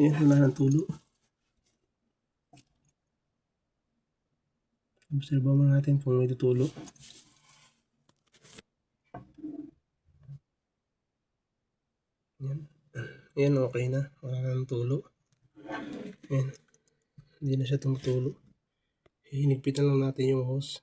Ayan, wala ng tulo. Observe mo natin kung may tutulo. Ayan. Ayan, okay na. Wala na ng tulo. Ayan. Hindi na siya tumutulo. Hinigpitan lang natin yung hose.